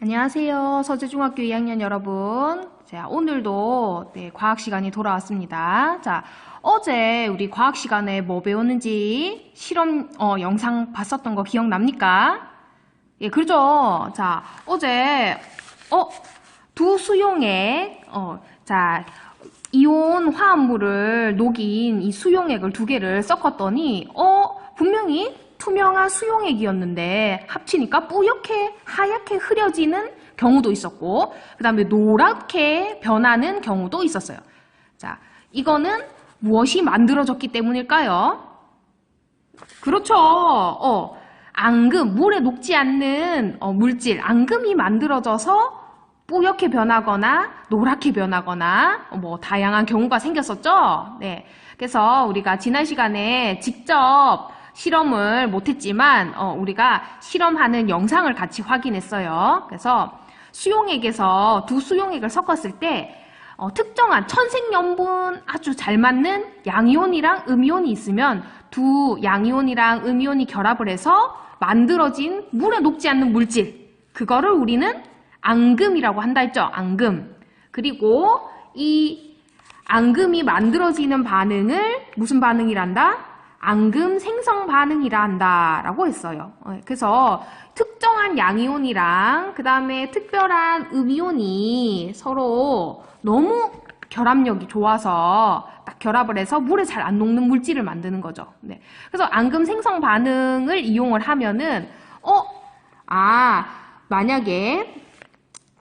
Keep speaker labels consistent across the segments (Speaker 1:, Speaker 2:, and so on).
Speaker 1: 안녕하세요. 서재중학교 2학년 여러분. 자, 오늘도 과학 시간이 돌아왔습니다. 자, 어제 우리 과학 시간에 뭐 배웠는지 실험 영상 봤었던 거 기억납니까? 예, 그렇죠. 자, 어제 두 수용액 자, 이온 화합물을 녹인 이 수용액을 두 개를 섞었더니 분명히 투명한 수용액이었는데 합치니까 뿌옇게 하얗게 흐려지는 경우도 있었고 그 다음에 노랗게 변하는 경우도 있었어요. 자, 이거는 무엇이 만들어졌기 때문일까요? 그렇죠. 앙금, 물에 녹지 않는 물질, 앙금이 만들어져서 뿌옇게 변하거나 노랗게 변하거나 뭐 다양한 경우가 생겼었죠. 네, 그래서 우리가 지난 시간에 직접 실험을 못했지만 우리가 실험하는 영상을 같이 확인했어요. 그래서 수용액에서 두 수용액을 섞었을 때 특정한 천생연분 아주 잘 맞는 양이온이랑 음이온이 있으면 두 양이온이랑 음이온이 결합을 해서 만들어진 물에 녹지 않는 물질, 그거를 우리는 앙금이라고 한다 했죠. 앙금. 그리고 이 앙금이 만들어지는 반응을 무슨 반응이란다? 앙금 생성 반응이라 한다라고 했어요. 그래서 특정한 양이온이랑 그 다음에 특별한 음이온이 서로 너무 결합력이 좋아서 딱 결합을 해서 물에 잘 안 녹는 물질을 만드는 거죠. 네. 그래서 앙금 생성 반응을 이용을 하면은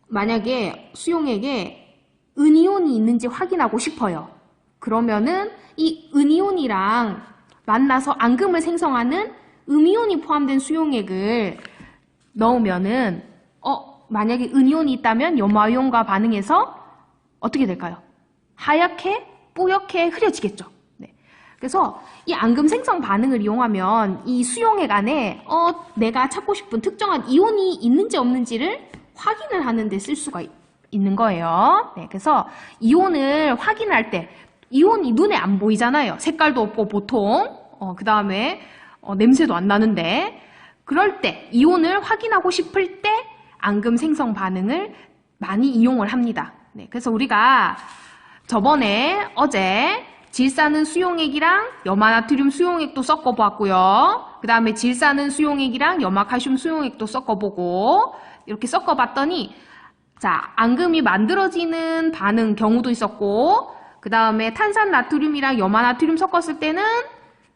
Speaker 1: 만약에 수용액에 은이온이 있는지 확인하고 싶어요. 그러면은 이 은이온이랑 만나서 앙금을 생성하는 음이온이 포함된 수용액을 넣으면은 만약에 은이온이 있다면 염화이온과 반응해서 어떻게 될까요? 하얗게 뿌옇게 흐려지겠죠. 네. 그래서 이 앙금 생성 반응을 이용하면 이 수용액 안에 내가 찾고 싶은 특정한 이온이 있는지 없는지를 확인을 하는 데 쓸 수가 있는 거예요. 네. 그래서 이온을 확인할 때 이온이 눈에 안 보이잖아요. 색깔도 없고 보통. 그 다음에 냄새도 안 나는데 그럴 때 이온을 확인하고 싶을 때 앙금 생성 반응을 많이 이용을 합니다. 네, 그래서 우리가 어제 질산은 수용액이랑 염화나트륨 수용액도 섞어보았고요. 그 다음에 질산은 수용액이랑 염화칼슘 수용액도 섞어보고 이렇게 섞어봤더니 자, 앙금이 만들어지는 반응 경우도 있었고 그 다음에 탄산나트륨이랑 염화나트륨 섞었을 때는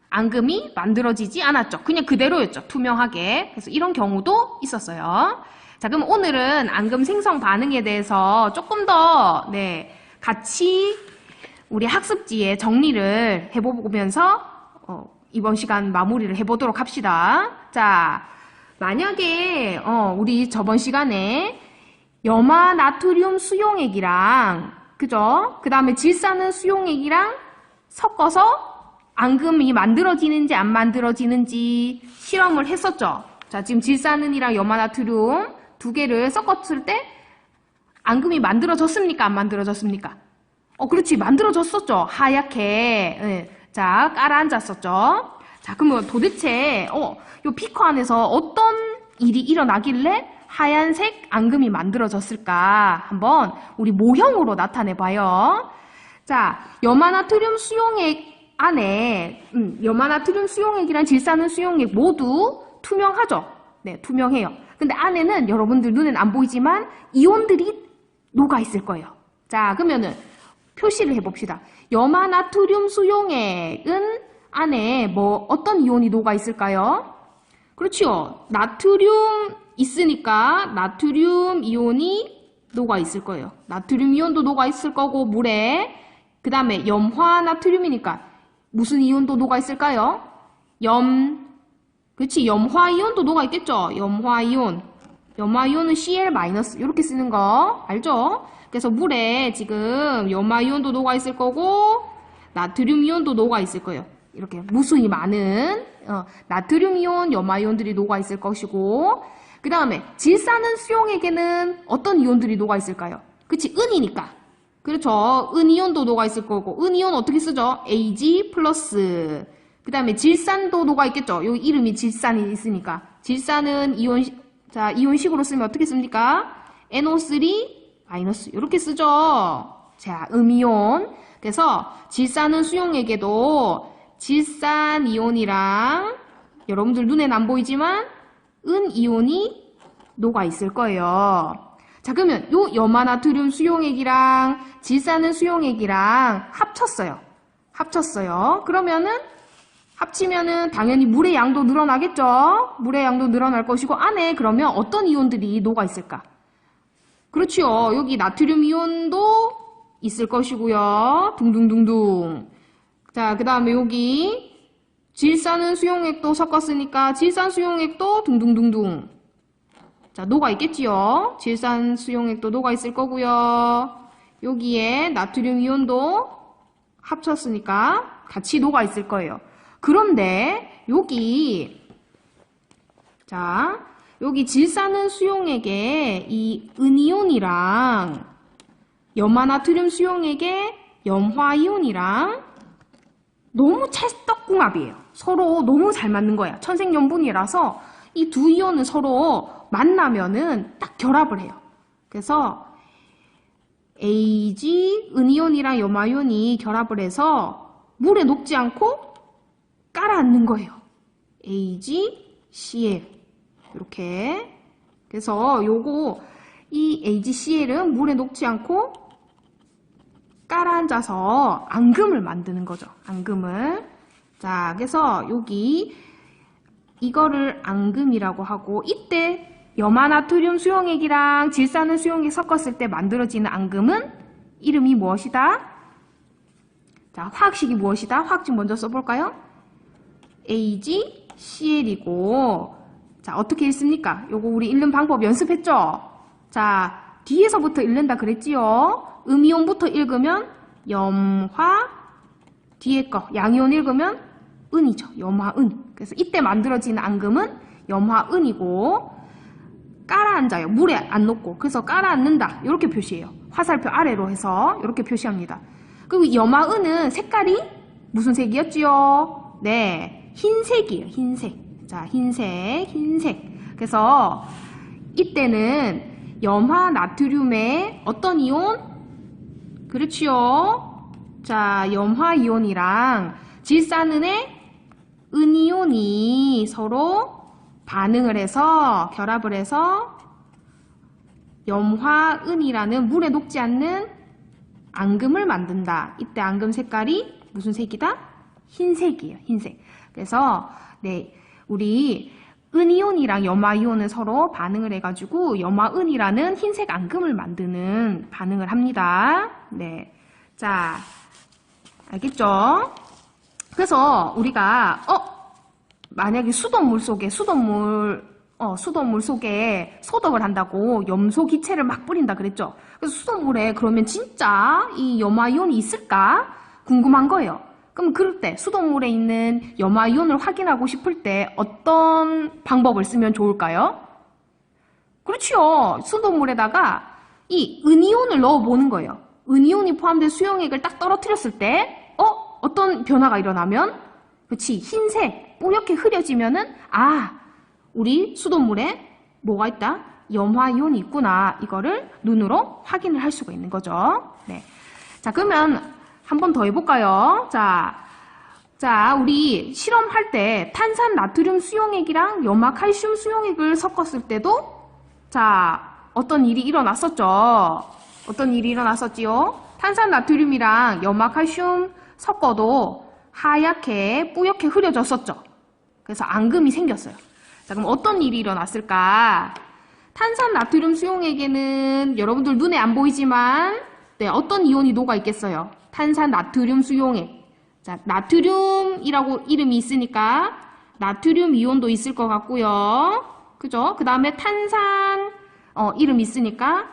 Speaker 1: 앙금이 만들어지지 않았죠. 그냥 그대로였죠. 투명하게. 그래서 이런 경우도 있었어요. 자, 그럼 오늘은 앙금 생성 반응에 대해서 조금 더 같이 우리 학습지에 정리를 해보면서 이번 시간 마무리를 해보도록 합시다. 자, 만약에 우리 저번 시간에 염화나트륨 수용액이랑 그죠? 그 다음에 질산은 수용액이랑 섞어서 앙금이 만들어지는지 안 만들어지는지 실험을 했었죠. 자, 지금 질산은이랑 염화나트륨 두 개를 섞었을 때 앙금이 만들어졌습니까? 안 만들어졌습니까? 그렇지. 만들어졌었죠. 하얗게. 네. 자, 깔아앉았었죠. 자, 그러면 도대체 요 비커 안에서 어떤 일이 일어나길래 하얀색 앙금이 만들어졌을까? 한번 우리 모형으로 나타내봐요. 자, 염화나트륨 수용액 안에 염화나트륨 수용액이랑 질산은 수용액 모두 투명하죠? 네, 투명해요. 근데 안에는 여러분들 눈엔 안 보이지만 이온들이 녹아 있을 거예요. 자, 그러면은 표시를 해봅시다. 염화나트륨 수용액은 안에 어떤 이온이 녹아 있을까요? 그렇죠. 나트륨 있으니까 나트륨 이온이 녹아 있을 거예요. 나트륨 이온도 녹아 있을 거고 물에 그 다음에 염화나트륨이니까 무슨 이온도 녹아 있을까요? 그렇지. 염화이온도 녹아 있겠죠. 염화이온은 Cl- 이렇게 쓰는 거 알죠? 그래서 물에 지금 염화이온도 녹아 있을 거고 나트륨 이온도 녹아 있을 거예요. 이렇게 무수히 많은 나트륨 이온, 염화이온들이 녹아 있을 것이고 그 다음에 질산은 수용액에는 어떤 이온들이 녹아 있을까요? 그치, 은이니까. 그렇죠. 은이온도 녹아 있을 거고 은이온 어떻게 쓰죠? Ag+. 그 다음에 질산도 녹아 있겠죠. 여기 이름이 질산이 있으니까. 질산은 이온 자, 이온식으로 쓰면 어떻게 씁니까? NO3- 이렇게 쓰죠. 자, 음이온. 그래서 질산은 수용액에도 질산 이온이랑 여러분들 눈에는 안 보이지만 은이온이 녹아 있을 거예요. 자, 그러면 요 염화나트륨 수용액이랑 질산은 수용액이랑 합쳤어요. 그러면은 합치면은 당연히 물의 양도 늘어나겠죠? 물의 양도 늘어날 것이고 안에 그러면 어떤 이온들이 녹아 있을까? 그렇죠. 여기 나트륨 이온도 있을 것이고요. 둥둥둥둥. 자, 그 다음에 여기 질산은 수용액도 섞었으니까 질산 수용액도 둥둥둥둥. 자, 녹아 있겠지요. 질산 수용액도 녹아 있을 거고요. 여기에 나트륨 이온도 합쳤으니까 같이 녹아 있을 거예요. 그런데 여기 질산은 수용액에 이 은이온이랑 염화나트륨 수용액에 염화이온이랑 너무 찰떡궁합이에요. 서로 너무 잘 맞는 거야. 천생연분이라서 이 두 이온은 서로 만나면은 딱 결합을 해요. 그래서 Ag, 은이온이랑 염화이온이 결합을 해서 물에 녹지 않고 깔아앉는 거예요. AgCl 이렇게. 그래서 이 AgCl은 물에 녹지 않고 깔아앉아서 앙금을 만드는 거죠. 앙금을. 자, 그래서 이거를 앙금이라고 하고, 이때 염화나트륨 수용액이랑 질산은 수용액 섞었을 때 만들어지는 앙금은 이름이 무엇이다? 자, 화학식이 무엇이다? 화학식 먼저 써볼까요? AgCl이고, 자, 어떻게 읽습니까? 요거 우리 읽는 방법 연습했죠? 자, 뒤에서부터 읽는다 그랬지요? 음이온부터 읽으면 염화, 뒤에 거 양이온 읽으면 은이죠. 염화은. 그래서 이때 만들어지는 앙금은 염화은이고 깔아앉아요. 물에 안 녹고. 그래서 깔아앉는다. 이렇게 표시해요. 화살표 아래로 해서 이렇게 표시합니다. 그리고 염화은은 색깔이 무슨 색이었지요? 네, 흰색이에요. 흰색. 자, 흰색. 그래서 이때는 염화 나트륨의 어떤 이온? 그렇지요. 자, 염화 이온이랑 질산은의 은이온이 서로 반응을 해서 결합을 해서 염화은이라는 물에 녹지 않는 앙금을 만든다. 이때 앙금 색깔이 무슨 색이다? 흰색이에요. 흰색. 그래서 네, 우리 은이온이랑 염화이온은 서로 반응을 해가지고 염화은이라는 흰색 앙금을 만드는 반응을 합니다. 네, 자, 알겠죠? 그래서 우리가 만약에 수돗물 속에 소독을 한다고 염소 기체를 막 뿌린다 그랬죠? 그래서 수돗물에 그러면 진짜 이 염화이온이 있을까? 궁금한 거예요. 그럼 그럴 때 수돗물에 있는 염화이온을 확인하고 싶을 때 어떤 방법을 쓰면 좋을까요? 그렇죠. 수돗물에다가 이 은이온을 넣어보는 거예요. 은이온이 포함된 수용액을 딱 떨어뜨렸을 때 어떤 변화가 일어나면 그치, 흰색, 뿌옇게 흐려지면은 우리 수돗물에 뭐가 있다? 염화이온이 있구나. 이거를 눈으로 확인을 할 수가 있는 거죠. 네. 자, 그러면 한 번 더 해볼까요? 자, 우리 실험할 때 탄산 나트륨 수용액이랑 염화 칼슘 수용액을 섞었을 때도 자, 어떤 일이 일어났었죠? 어떤 일이 일어났었지요? 탄산 나트륨이랑 염화 칼슘 섞어도 하얗게 뿌옇게 흐려졌었죠. 그래서 앙금이 생겼어요. 자, 그럼 어떤 일이 일어났을까? 탄산 나트륨 수용액에는 여러분들 눈에 안 보이지만 어떤 이온이 녹아 있겠어요? 탄산 나트륨 수용액. 자, 나트륨이라고 이름이 있으니까 나트륨 이온도 있을 것 같고요. 그죠? 그 다음에 탄산 이름 있으니까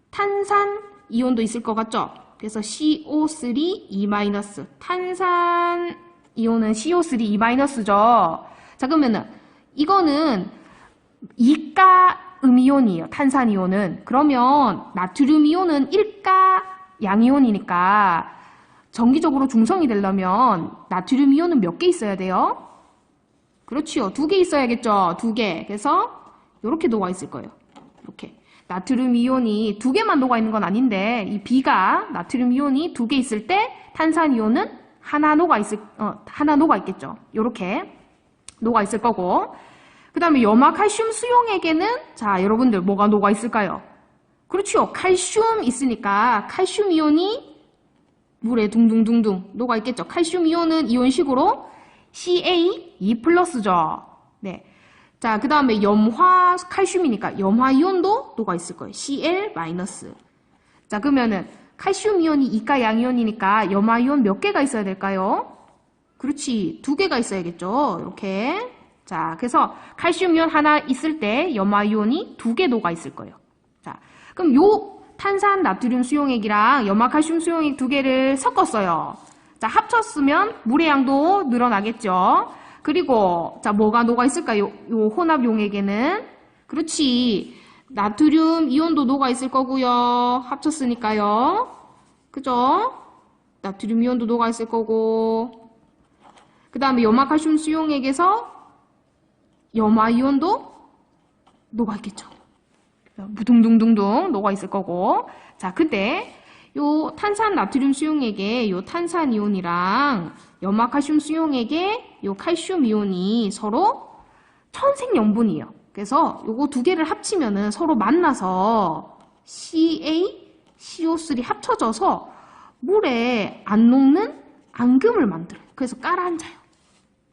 Speaker 1: 탄산 이온도 있을 것 같죠? 그래서 CO3E-. 탄산 이온은 CO3E-죠. 자, 그러면은 이거는 이가 음이온이에요. 탄산 이온은. 그러면 나트륨 이온은 일가 양이온이니까 정기적으로 중성이 되려면 나트륨 이온은 몇 개 있어야 돼요? 그렇지요. 2개 있어야겠죠. 2개. 그래서 이렇게 녹아 있을 거예요. 이렇게. 나트륨 이온이 두 개만 녹아 있는 건 아닌데, 이 B가 나트륨 이온이 두 개 있을 때 탄산 이온은 하나 녹아 있겠죠. 이렇게 녹아 있을 거고. 그 다음에 염화 칼슘 수용액에는, 자, 여러분들 뭐가 녹아 있을까요? 그렇죠. 칼슘 있으니까 칼슘 이온이 물에 둥둥둥둥 녹아 있겠죠. 칼슘 이온은 이온식으로 Ca2+죠. 네. 자, 그 다음에 염화 칼슘이니까 염화 이온도 녹아 있을 거예요. Cl-. 자, 그러면은 칼슘 이온이 이가 양이온이니까 염화 이온 몇 개가 있어야 될까요? 그렇지. 두 개가 있어야겠죠. 이렇게. 자, 그래서 칼슘 이온 하나 있을 때 염화 이온이 두 개 녹아 있을 거예요. 자, 그럼 요 탄산 나트륨 수용액이랑 염화 칼슘 수용액 두 개를 섞었어요. 자, 합쳤으면 물의 양도 늘어나겠죠. 그리고 자, 뭐가 녹아 있을까요? 요 혼합 용액에는 그렇지. 나트륨 이온도 녹아 있을 거고요. 합쳤으니까요. 그죠? 나트륨 이온도 녹아 있을 거고. 그 다음에 염화 칼슘 수용액에서 염화 이온도 녹아 있겠죠. 무둥둥둥둥 녹아 있을 거고. 자, 그때 요 탄산 나트륨 수용액에 요 탄산 이온이랑 염화 칼슘 수용액에 요 칼슘 이온이 서로 천생연분이에요. 그래서 요거 두 개를 합치면은 서로 만나서 CaCO3 합쳐져서 물에 안 녹는 앙금을 만들어요. 그래서 깔아앉아요.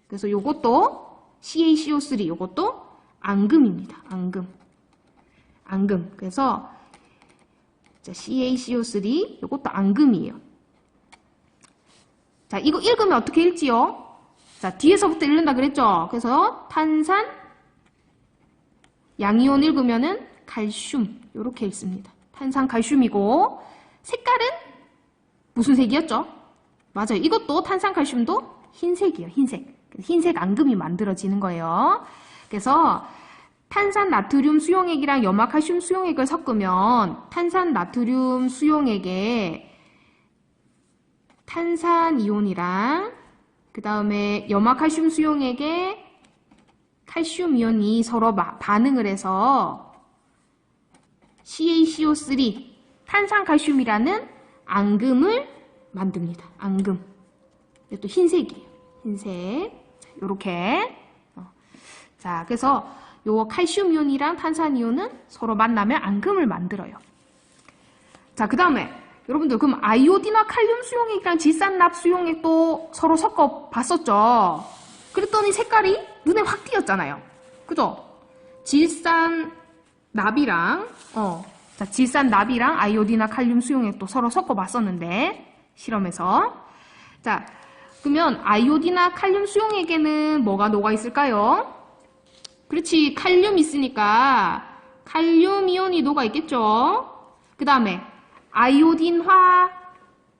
Speaker 1: 그래서 요것도 CaCO3 요것도 앙금입니다. 앙금. 그래서 자, CaCO3 요것도 앙금이에요. 자, 이거 읽으면 어떻게 읽지요? 자, 뒤에서부터 읽는다 그랬죠? 그래서 탄산 양이온 읽으면은 칼슘 요렇게 읽습니다. 탄산 칼슘이고 색깔은 무슨 색이었죠? 맞아요. 이것도 탄산 칼슘도 흰색이에요. 흰색 앙금이 만들어지는 거예요. 그래서 탄산 나트륨 수용액이랑 염화 칼슘 수용액을 섞으면 탄산 나트륨 수용액에 탄산 이온이랑 그 다음에 염화 칼슘 수용액에 칼슘 이온이 서로 반응을 해서 CaCO3 탄산 칼슘이라는 앙금을 만듭니다. 앙금. 이것도 흰색이에요. 흰색. 요렇게. 자, 그래서 요 칼슘 이온이랑 탄산 이온은 서로 만나면 앙금을 만들어요. 자, 그 다음에 여러분들 그럼 아이오딘화 칼륨 수용액이랑 질산납 수용액도 서로 섞어 봤었죠. 그랬더니 색깔이 눈에 확 띄었잖아요. 그죠? 질산납이랑 아이오딘화 칼륨 수용액도 서로 섞어 봤었는데 실험에서. 자, 그러면 아이오딘화 칼륨 수용액에는 뭐가 녹아 있을까요? 그렇지. 칼륨 있으니까 칼륨 이온이 녹아 있겠죠. 그 다음에 아이오딘화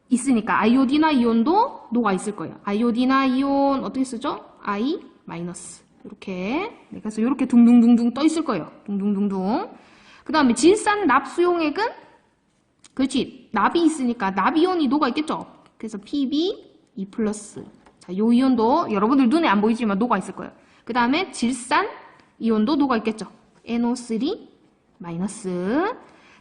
Speaker 1: 있으니까 아이오딘화 이온도 녹아 있을 거예요. 아이오딘화 이온 어떻게 쓰죠? I- 이렇게. 네, 그래서 이렇게 둥둥둥둥 떠 있을 거예요. 둥둥둥둥. 그 다음에 질산 납 수용액은 그렇지. 납이 있으니까 납 이온이 녹아 있겠죠. 그래서 Pb2+. 자, 요 이온도 여러분들 눈에 안 보이지만 녹아 있을 거예요. 그 다음에 질산 이온도 녹아 있겠죠. NO3-.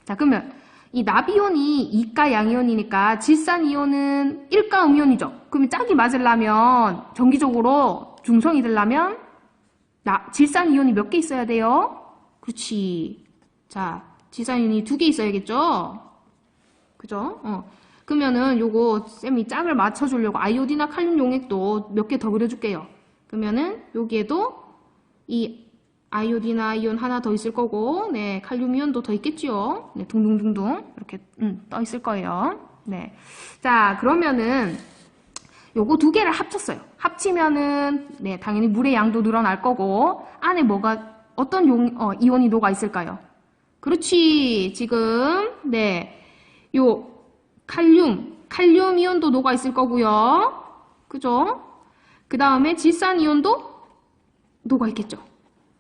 Speaker 1: 자, 그러면 이 납이온이 이가 양이온이니까 질산 이온은 일가 음이온이죠. 그러면 짝이 맞으려면 정기적으로 중성이 되려면 질산 이온이 몇 개 있어야 돼요? 그렇지. 자, 질산 이온이 두 개 있어야겠죠? 그죠? 그러면은 요거 쌤이 짝을 맞춰주려고 아이오딘화 칼륨 용액도 몇 개 더 그려줄게요. 그러면은 여기에도 이 아이오딘화 이온 하나 더 있을 거고, 네, 칼륨 이온도 더 있겠지요. 네, 둥둥둥둥 이렇게 떠 있을 거예요. 네, 자, 그러면은 요거 두 개를 합쳤어요. 합치면은 네, 당연히 물의 양도 늘어날 거고 안에 뭐가 어떤 이온이 녹아 있을까요? 그렇지, 지금 네, 요 칼륨 이온도 녹아 있을 거고요. 그죠? 그 다음에 질산 이온도 녹아 있겠죠.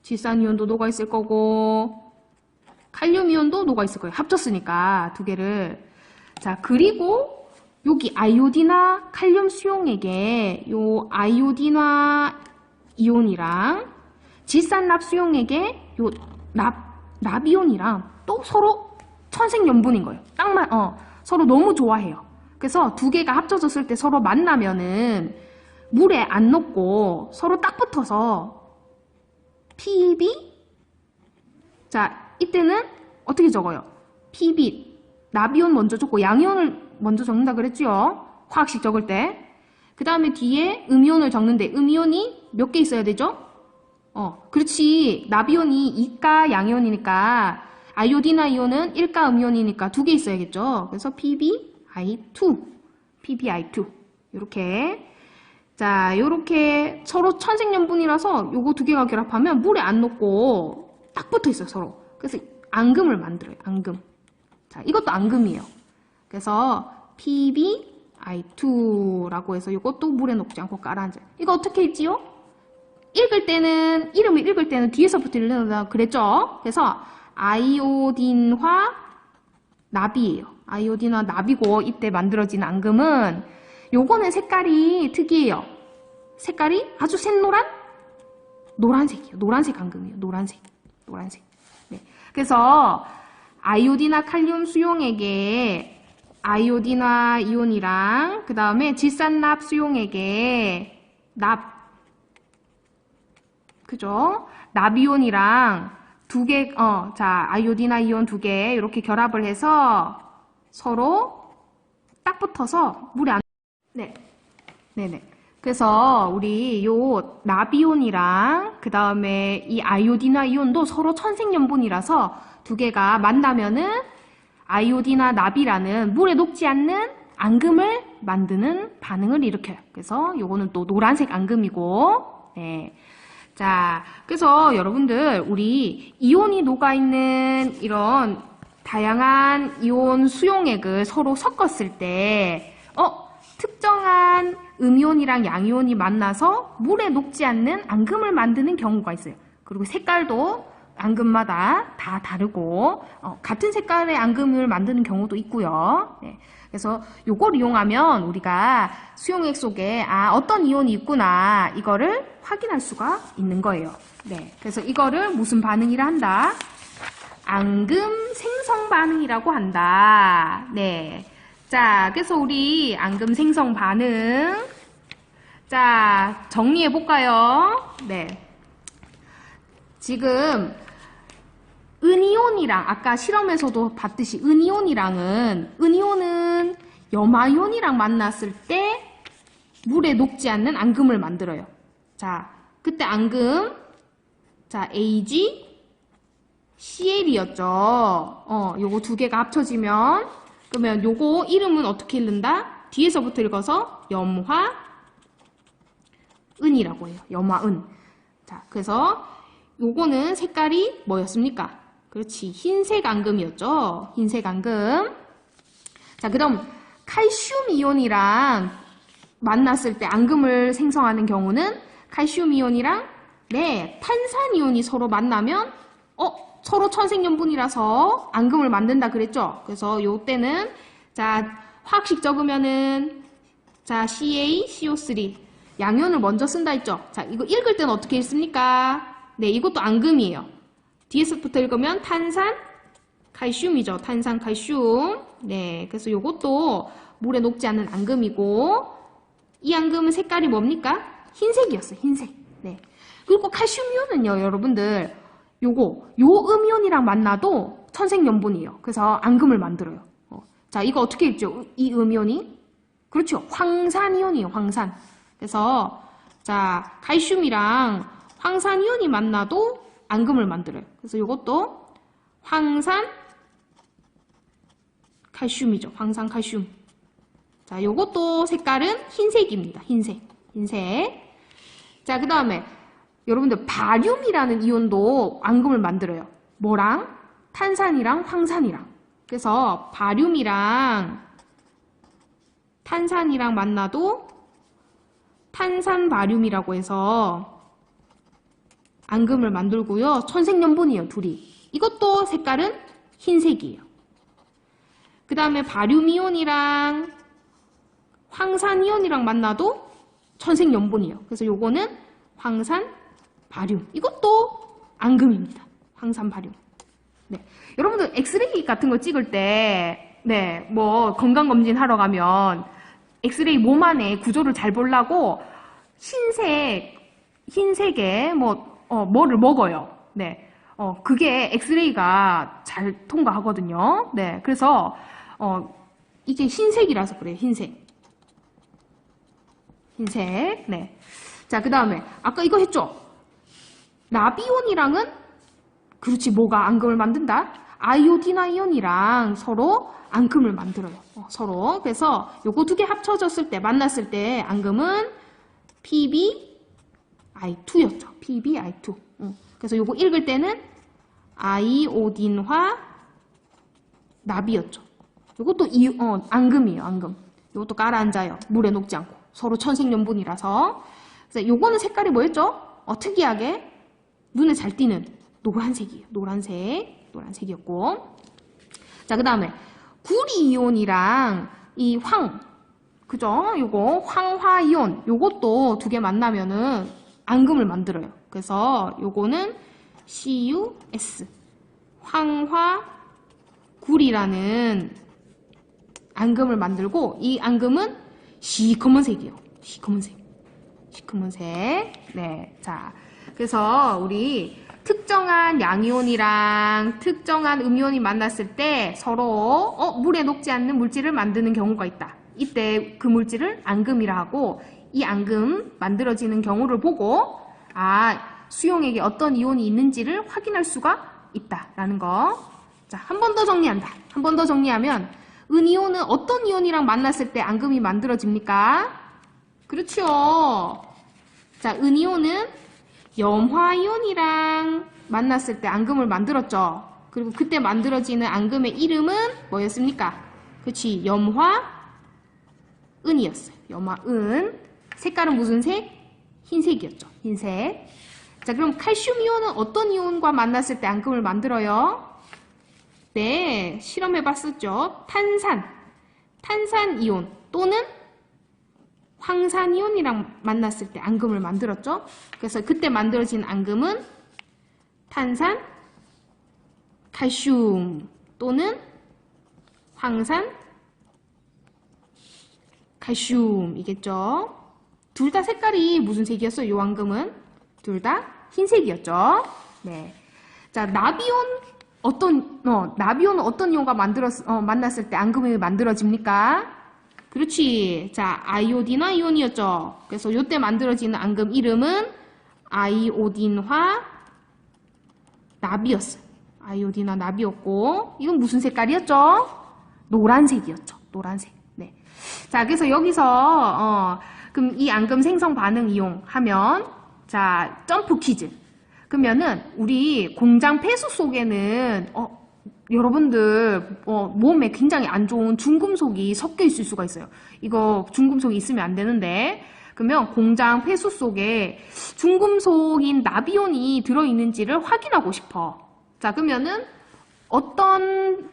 Speaker 1: 질산 이온도 녹아 있을 거고 칼륨 이온도 녹아 있을 거예요. 합쳤으니까 두 개를. 자, 그리고 여기 아이오딘화 칼륨 수용액에 요 아이오딘화 이온이랑 질산납 수용액에 요 납이온이랑 또 서로 천생연분인 거예요. 서로 너무 좋아해요. 그래서 두 개가 합쳐졌을 때 서로 만나면은 물에 안 녹고 서로 딱 붙어서 PB. 자, 이때는 어떻게 적어요? PB, 납이온 먼저 적고 양이온을 먼저 적는다 그랬죠? 화학식 적을 때. 그 다음에 뒤에 음이온을 적는데 음이온이 몇 개 있어야 되죠? 그렇지. 납이온이 2가 양이온이니까 아이오디나 이온은 1가 음이온이니까 2개 있어야겠죠? 그래서 PbI2, PbI2 이렇게. 자, 요렇게 서로 천생연분이라서 요거 두 개가 결합하면 물에 안 녹고 딱 붙어 있어요, 서로. 그래서 앙금을 만들어요, 앙금. 자, 이것도 앙금이에요. 그래서 PbI2라고 해서 요것도 물에 녹지 않고 깔아앉아요. 이거 어떻게 했지요? 이름을 읽을 때는 뒤에서부터 읽는다 그랬죠? 그래서 아이오딘화 납이에요. 아이오딘화 납이고 이때 만들어진 앙금은 요거는 색깔이 특이해요. 색깔이 아주 샛노란? 노란색이에요. 노란색 앙금이에요. 노란색. 네. 그래서 아이오딘화 칼륨 수용액에 아이오딘화 이온이랑 그 다음에 질산납 수용액에 그죠? 납이온이랑 두 개, 자, 아이오딘화 이온 두 개 이렇게 결합을 해서 서로 딱 붙어서 물에 안, 네네. 그래서 우리 요 납이온이랑 그 다음에 이 아이오딘화 이온도 서로 천생연분이라서 두 개가 만나면은 아이오딘화 납이라는 물에 녹지 않는 앙금을 만드는 반응을 일으켜요. 그래서 요거는 또 노란색 앙금이고, 네. 자, 그래서 여러분들 우리 이온이 녹아있는 이런 다양한 이온 수용액을 서로 섞었을 때 특정한 음이온이랑 양이온이 만나서 물에 녹지 않는 앙금을 만드는 경우가 있어요. 그리고 색깔도 앙금마다 다 다르고 같은 색깔의 앙금을 만드는 경우도 있고요. 네. 그래서 요걸 이용하면 우리가 수용액 속에 어떤 이온이 있구나 이거를 확인할 수가 있는 거예요. 네. 그래서 이거를 무슨 반응이라 한다? 앙금 생성 반응이라고 한다. 네. 자, 그래서 우리 앙금 생성 반응. 자, 정리해 볼까요? 네. 지금 은이온이랑 아까 실험에서도 봤듯이 은이온은 염화이온이랑 만났을 때 물에 녹지 않는 앙금을 만들어요. 자, 그때 앙금 자, AgCl이었죠. 요거 두 개가 합쳐지면 그러면 요거 이름은 어떻게 읽는다? 뒤에서부터 읽어서 염화은이라고 해요. 염화은. 자, 그래서 요거는 색깔이 뭐였습니까? 그렇지. 흰색 앙금이었죠. 흰색 앙금. 자, 그럼 칼슘 이온이랑 만났을 때 앙금을 생성하는 경우는 칼슘 이온이랑 탄산 이온이 서로 만나면 서로 천생연분이라서 앙금을 만든다 그랬죠. 그래서 요때는 자, 화학식 적으면은 자, CaCO3 양이온을 먼저 쓴다 했죠. 자, 이거 읽을 때는 어떻게 읽습니까? 네, 이것도 앙금이에요. 뒤에서부터 읽으면 탄산 칼슘이죠. 탄산 칼슘. 네, 그래서 요것도 물에 녹지 않는 앙금이고 이 앙금은 색깔이 뭡니까? 흰색이었어요. 흰색. 네. 그리고 칼슘 이온은요, 여러분들 요 음이온이랑 만나도 천생연분이에요. 그래서 앙금을 만들어요. 자, 이거 어떻게 읽죠? 이 음이온이? 그렇죠. 황산이온이에요. 황산. 그래서 자, 칼슘이랑 황산이온이 만나도 앙금을 만들어요. 그래서 이것도 황산 칼슘이죠. 황산 칼슘. 자, 요것도 색깔은 흰색입니다. 흰색. 자, 그 다음에 여러분들 바륨이라는 이온도 앙금을 만들어요. 뭐랑? 탄산이랑 황산이랑. 그래서 바륨이랑 탄산이랑 만나도 탄산 바륨이라고 해서 앙금을 만들고요. 천생연분이에요. 둘이. 이것도 색깔은 흰색이에요. 그 다음에 바륨이온이랑 황산이온이랑 만나도 천생연분이에요. 그래서 요거는 황산 바륨. 이것도 앙금입니다. 황산 발효. 네. 여러분들 엑스레이 같은 거 찍을 때, 네, 뭐 건강검진 하러 가면 엑스레이 몸 안에 구조를 잘 보려고 흰색에 뭐를 먹어요. 네. 그게 엑스레이가 잘 통과하거든요. 네. 그래서, 이게 흰색이라서 그래요. 흰색. 네. 자, 그 다음에, 아까 이거 했죠? 나비온이랑은, 그렇지, 뭐가 앙금을 만든다? 아이오딘 아이온이랑 서로 앙금을 만들어요. 서로. 그래서 요거 두 개 합쳐졌을 때, 만났을 때 앙금은 PbI2였죠. PbI2. 그래서 요거 읽을 때는 아이오딘화 나비였죠. 요것도 앙금이에요, 앙금. 요것도 가라앉아요. 물에 녹지 않고. 서로 천생연분이라서. 그래서 요거는 색깔이 뭐였죠? 특이하게 눈에 잘 띄는 노란색이에요. 노란색이었고. 자, 그 다음에 구리이온이랑 이 그죠? 요거 황화이온. 요것도 두 개 만나면은 앙금을 만들어요. 그래서 요거는 CuS. 황화구리라는 앙금을 만들고, 이 앙금은 시커먼색이에요. 시커먼색. 네. 자, 그래서 우리 특정한 양이온이랑 특정한 음이온이 만났을 때 서로 물에 녹지 않는 물질을 만드는 경우가 있다. 이때 그 물질을 앙금이라 하고, 이 앙금 만들어지는 경우를 보고 수용액에 어떤 이온이 있는지를 확인할 수가 있다라는 거. 자, 한 번 더 정리한다. 한 번 더 정리하면 은이온은 어떤 이온이랑 만났을 때 앙금이 만들어집니까? 그렇죠. 자, 은이온은 염화이온이랑 만났을 때 앙금을 만들었죠. 그리고 그때 만들어지는 앙금의 이름은 뭐였습니까? 그렇지, 염화은이었어요. 염화은. 색깔은 무슨 색? 흰색이었죠. 흰색. 자, 그럼 칼슘 이온은 어떤 이온과 만났을 때 앙금을 만들어요? 네, 실험해봤었죠. 탄산 이온 또는 황산 이온이랑 만났을 때 앙금을 만들었죠. 그래서 그때 만들어진 앙금은 탄산, 칼슘 또는 황산, 칼슘이겠죠. 둘 다 색깔이 무슨 색이었어요? 요 앙금은 둘 다 흰색이었죠. 네. 자, 나비온은 어떤 이온과 만났을 때 앙금이 만들어집니까? 그렇지. 자, 아이오딘화 이온이었죠. 그래서 요때 만들어지는 앙금 이름은 아이오딘화 나비였어요. 아이오딘화 나비였고, 이건 무슨 색깔이었죠? 노란색이었죠. 노란색. 네. 자, 그래서 여기서 그럼 이 앙금 생성 반응 이용하면, 자, 점프 퀴즈. 그러면은 우리 공장 폐수 속에는 여러분들 몸에 굉장히 안 좋은 중금속이 섞여 있을 수가 있어요. 이거 중금속이 있으면 안 되는데, 그러면 공장 폐수 속에 중금속인 나비온이 들어있는지를 확인하고 싶어. 자, 그러면은 어떤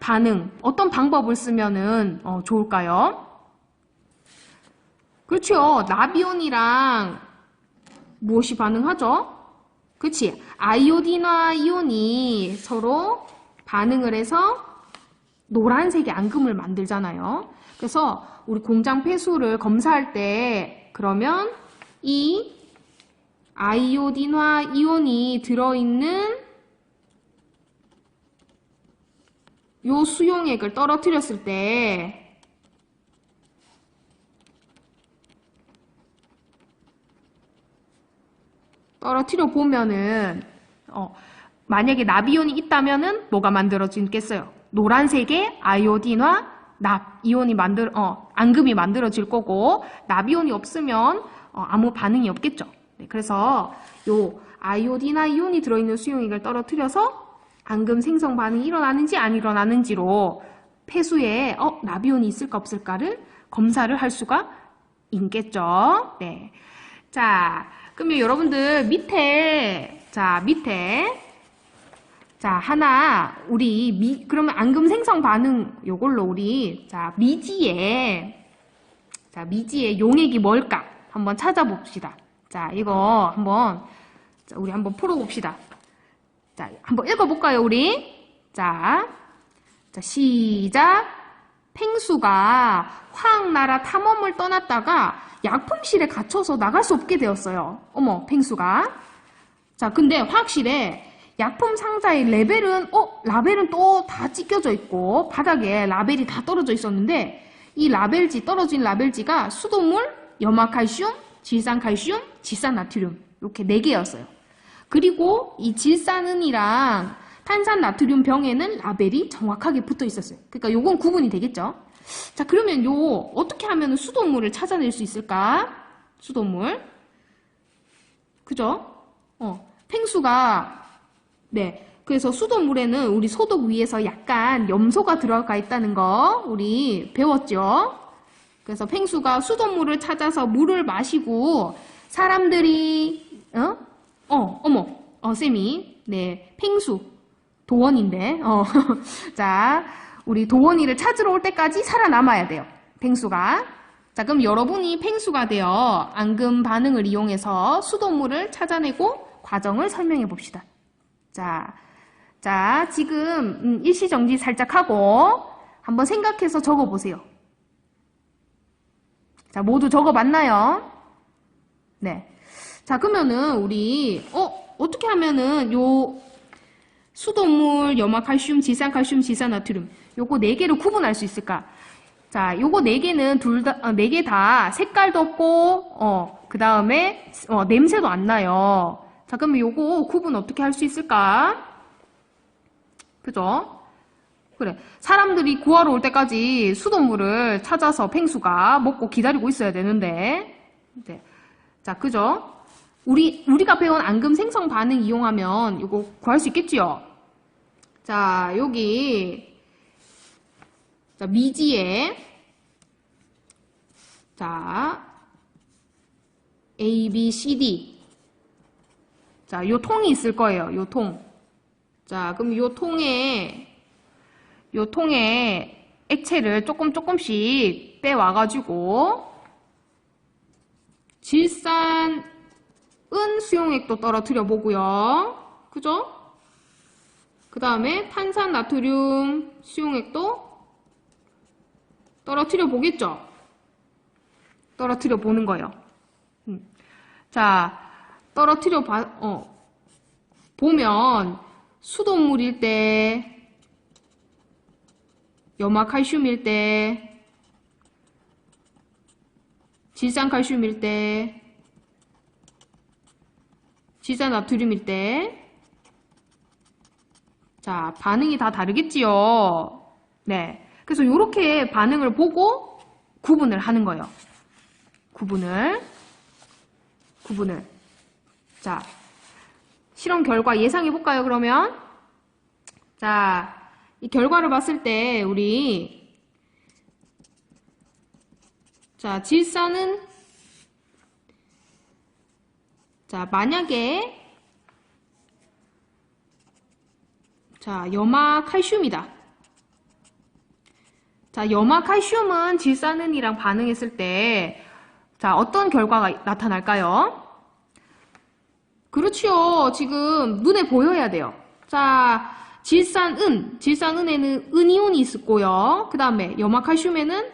Speaker 1: 방법을 쓰면은 좋을까요? 그렇죠. 나비온이랑 무엇이 반응하죠? 그렇지. 아이오딘화 이온이 서로 반응을 해서 노란색의 앙금을 만들잖아요. 그래서 우리 공장 폐수를 검사할 때 그러면 이 아이오딘화 이온이 들어있는 요 수용액을 떨어뜨렸을 때 떨어뜨려 보면은 만약에 나비온이 있다면은 뭐가 만들어지겠어요? 노란색의 아이오딘화 이온이 앙금이 만들어질 거고, 나비온이 없으면 아무 반응이 없겠죠. 네, 그래서 요 아이오딘화 이온이 들어있는 수용액을 떨어뜨려서 앙금 생성 반응이 일어나는지 안 일어나는지로 폐수에 나비온이 있을까 없을까를 검사를 할 수가 있겠죠. 네. 자, 그러면 여러분들 밑에 하나 그러면 앙금 생성 반응 요걸로 우리 미지의 용액이 뭘까 한번 찾아봅시다. 자, 이거 우리 한번 풀어봅시다. 자, 한번 읽어볼까요, 우리? 자, 시작. 펭수가 화학나라 탐험을 떠났다가 약품실에 갇혀서 나갈 수 없게 되었어요. 어머, 펭수가. 자, 근데 화학실에 약품 상자의 라벨은 또 다 찢겨져 있고 바닥에 라벨이 다 떨어져 있었는데 이 떨어진 라벨지가 수돗물, 염화칼슘, 질산칼슘, 질산나트륨 이렇게 4개였어요. 그리고 이 질산은이랑 탄산나트륨 병에는 라벨이 정확하게 붙어 있었어요. 그러니까 요건 구분이 되겠죠. 자, 그러면 어떻게 하면 수돗물을 찾아낼 수 있을까? 수돗물. 그죠? 펭수가 네. 그래서 수돗물에는 우리 소독 위에서 약간 염소가 들어가 있다는 거 우리 배웠죠? 그래서 펭수가 수돗물을 찾아서 물을 마시고 사람들이 쌤이 네, 펭수 도원인데 자, 우리 도원이를 찾으러 올 때까지 살아남아야 돼요. 펭수가. 자, 그럼 여러분이 펭수가 되어 앙금 반응을 이용해서 수돗물을 찾아내고 과정을 설명해 봅시다. 자, 지금 일시정지 살짝 하고 한번 생각해서 적어보세요. 자, 모두 적어봤나요? 네. 자, 그러면은 우리 어떻게 하면은 요 수돗물, 염화칼슘, 질산칼슘, 질산나트륨 요거 4개를 구분할 수 있을까? 자, 요거 4개는 4개 다 색깔도 없고 그 다음에 냄새도 안 나요. 자, 그러면 요거 구분 어떻게 할 수 있을까? 그죠? 그래. 사람들이 구하러 올 때까지 수돗물을 찾아서 펭수가 먹고 기다리고 있어야 되는데. 네. 자, 그죠? 우리가 배운 앙금 생성 반응 이용하면 요거 구할 수 있겠지요? 자, 여기. 자, 미지에. 자, A, B, C, D. 자, 요 통이 있을 거예요. 요 통. 자, 그럼 요 통에 액체를 조금씩 빼와가지고 질산은 수용액도 떨어뜨려 보고요. 그죠? 그 다음에 탄산 나트륨 수용액도 떨어뜨려 보겠죠? 떨어뜨려 보는 거예요. 자, 떨어뜨려 보면 수돗물일 때, 염화칼슘일 때, 질산칼슘일 때, 질산나트륨일 때, 자, 반응이 다 다르겠지요. 네. 그래서 이렇게 반응을 보고 구분을 하는 거예요. 구분을. 자, 실험 결과 예상해 볼까요, 그러면? 자, 이 결과를 봤을 때, 자, 질산은, 자, 만약에, 자, 염화칼슘이다. 자, 염화칼슘은 질산은이랑 반응했을 때, 자, 어떤 결과가 나타날까요? 그렇죠. 지금 눈에 보여야 돼요. 자, 질산은에는 은이온이 있었고요. 그 다음에 염화칼슘에는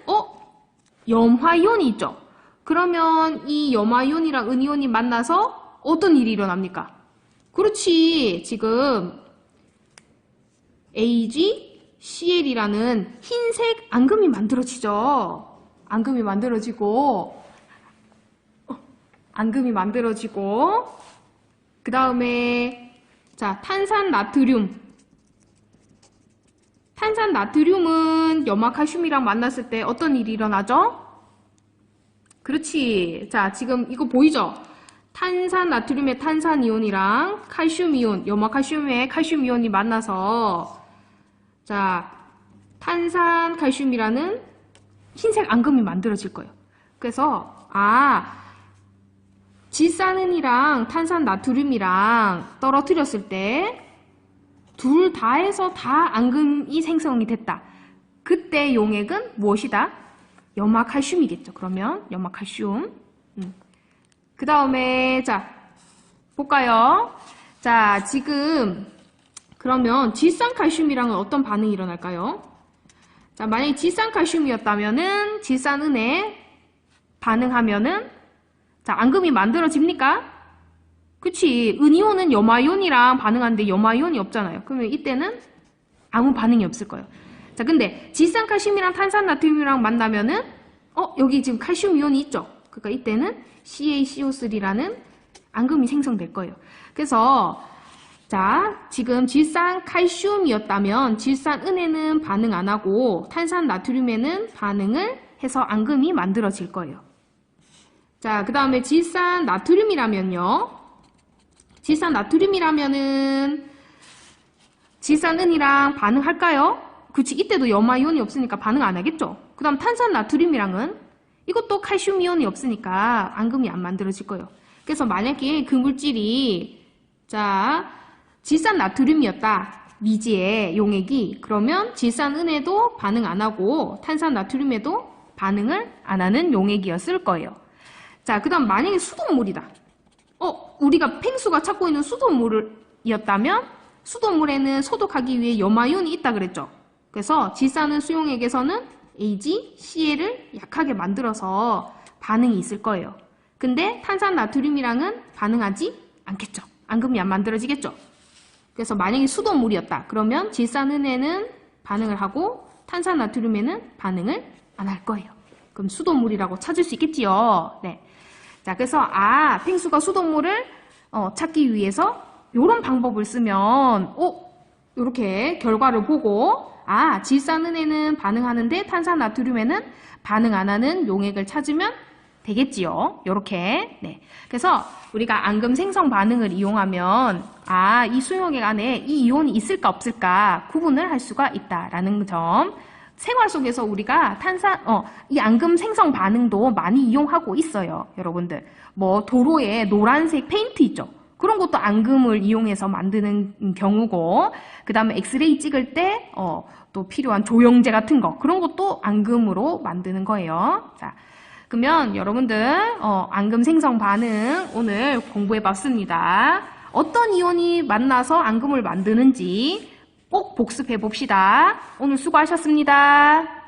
Speaker 1: 염화이온이 있죠. 그러면 이 염화이온이랑 은이온이 만나서 어떤 일이 일어납니까? 그렇지. 지금 AgCl이라는 흰색 앙금이 만들어지죠. 앙금이 만들어지고 그 다음에 자, 탄산나트륨은 염화칼슘이랑 만났을 때 어떤 일이 일어나죠? 그렇지. 자, 지금 이거 보이죠? 탄산나트륨의 탄산이온이랑 칼슘이온, 염화칼슘의 칼슘이온이 만나서 자, 탄산칼슘이라는 흰색 앙금이 만들어질 거예요. 그래서 질산은이랑 탄산나트륨이랑 떨어뜨렸을 때 둘 다 해서 다 앙금이 생성이 됐다. 그때 용액은 무엇이다? 염화칼슘이겠죠. 그러면 염화칼슘. 그 다음에 자 볼까요? 자, 지금 그러면 질산칼슘이랑은 어떤 반응이 일어날까요? 자, 만약에 질산칼슘이었다면은 질산은에 반응하면은 자, 앙금이 만들어집니까? 그치. 은이온은 염화이온이랑 반응하는데 염화이온이 없잖아요. 그러면 이때는 아무 반응이 없을 거예요. 자, 근데 질산칼슘이랑 탄산나트륨이랑 만나면은 여기 지금 칼슘 이온이 있죠? 그러니까 이때는 CaCO3라는 앙금이 생성될 거예요. 그래서 자, 지금 질산칼슘이었다면 질산은에는 반응 안 하고 탄산나트륨에는 반응을 해서 앙금이 만들어질 거예요. 자, 그 다음에 질산나트륨이라면요. 질산나트륨이라면은 질산은이랑 반응할까요? 그치, 이때도 염화이온이 없으니까 반응 안 하겠죠? 그 다음 탄산나트륨이랑은 이것도 칼슘이온이 없으니까 앙금이 안 만들어질 거예요. 그래서 만약에 그 물질이 자 질산나트륨이었다. 미지의 용액이 그러면 질산은에도 반응 안 하고 탄산나트륨에도 반응을 안 하는 용액이었을 거예요. 자, 그 다음 만약에 수돗물이다. 우리가 펭수가 찾고 있는 수돗물이었다면 수돗물에는 소독하기 위해 염화이온이 있다 그랬죠. 그래서 질산은 수용액에서는 AgCl을 약하게 만들어서 반응이 있을 거예요. 근데 탄산나트륨이랑은 반응하지 않겠죠. 앙금이 안 만들어지겠죠. 그래서 만약에 수돗물이었다. 그러면 질산은에는 반응을 하고 탄산나트륨에는 반응을 안 할 거예요. 그럼 수돗물이라고 찾을 수 있겠지요. 네. 자, 그래서 펭수가 수돗물을 찾기 위해서 이런 방법을 쓰면 이렇게 결과를 보고 질산은에는 반응하는데 탄산나트륨에는 반응 안 하는 용액을 찾으면 되겠지요. 요렇게. 네. 그래서 우리가 앙금 생성 반응을 이용하면 이 수용액 안에 이 이온이 있을까 없을까 구분을 할 수가 있다라는 점. 생활 속에서 우리가 이 앙금 생성 반응도 많이 이용하고 있어요. 여러분들. 뭐 도로에 노란색 페인트 있죠. 그런 것도 앙금을 이용해서 만드는 경우고, 그 다음에 엑스레이 찍을 때 또 필요한 조영제 같은 거, 그런 것도 앙금으로 만드는 거예요. 자, 그러면 여러분들 앙금 생성 반응 오늘 공부해봤습니다. 어떤 이온이 만나서 앙금을 만드는지 꼭 복습해 봅시다. 오늘 수고하셨습니다.